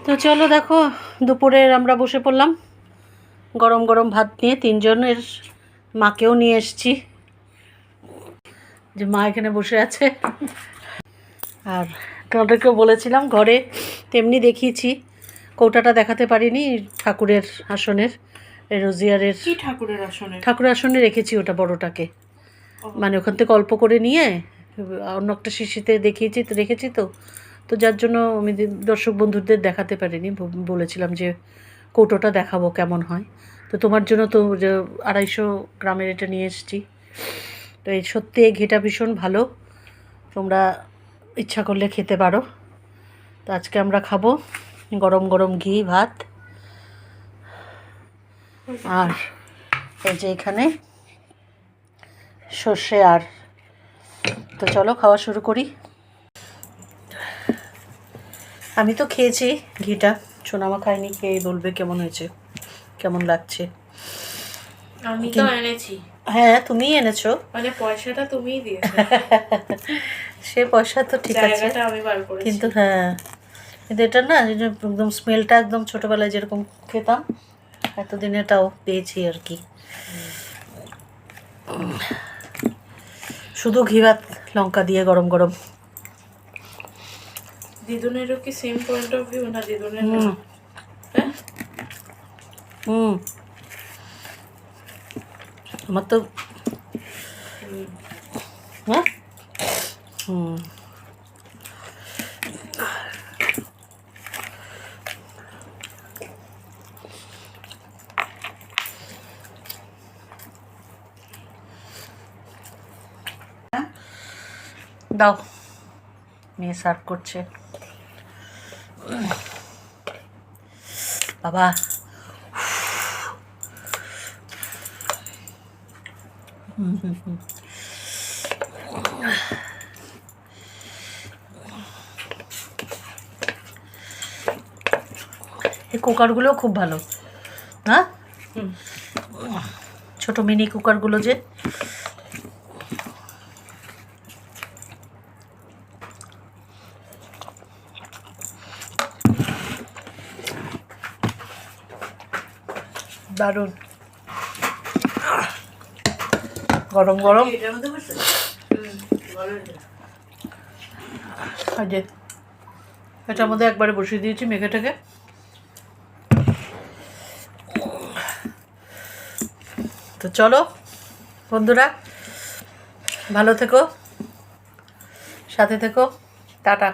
তো চলো দেখো, দুপুরের আমরা বসে পড়লাম গরম গরম ভাত নিয়ে, তিনজনের, মাকেও নিয়ে এসছি, যে মা এখানে বসে আছে। আর তোমাদেরকেও বলেছিলাম ঘরে তেমনি দেখিয়েছি, কৌটাটা দেখাতে পারিনি, ঠাকুরের আসনের, রোজিয়ারের ঠাকুরের আসনে রেখেছি ওটা বড়টাকে, মানে ওখান থেকে অল্প করে নিয়ে অন্য একটা শিশিতে দেখিয়েছি তো রেখেছি, তো তো যার জন্য আমি দর্শক বন্ধুদের দেখাতে পারিনি। বলেছিলাম যে কৌটোটা দেখাবো কেমন হয়, তো তোমার জন্য তো 250 গ্রামের এটা নিয়ে এসেছি। তো এই সত্যি এই ঘিটা ভীষণ ভালো, তোমরা ইচ্ছা করলে খেতে পারো। তো আজকে আমরা খাবো গরম গরম ঘি ভাত, আর এই যে এখানে সর্ষে। আর তো চলো খাওয়া শুরু করি। আমি তো খেয়েছি ঘিটা, সোনামা খাইনি, খেয়ে বলবে কেমন হয়েছে, কেমন লাগছে। আমি তো এনেছি। হ্যাঁ তুমিই এনেছো, মানে পয়সাটা তুমিই দিয়েছো। সে পয়সা তো ঠিক আছে, জায়গাটা আমি বার করেছি। কিন্তু হ্যাঁ, কিন্তু এটা না একদম স্মেলটা একদম ছোটোবেলায় যেরকম খেতাম এতদিন এটাও পেয়েছি আর কি। শুধু ঘি ভাত লঙ্কা দিয়ে গরম গরম। দিদুনেরও কি সেম পয়েন্ট অফ ভিউ না দিদুনের? আমার তো হ্যাঁ দাও, মেয়ে সার্ভ করছে। বাবা এই কুকারগুলো খুব ভালো, হ্যাঁ ছোট মিনি কুকারগুলো যে, দারুণ গরম গরম। আর যে এটার মধ্যে একবারে বসিয়ে দিয়েছি মেঘেটাকে। তো চলো বন্ধুরা, ভালো থেকো, সাথে থেকো, টাটা।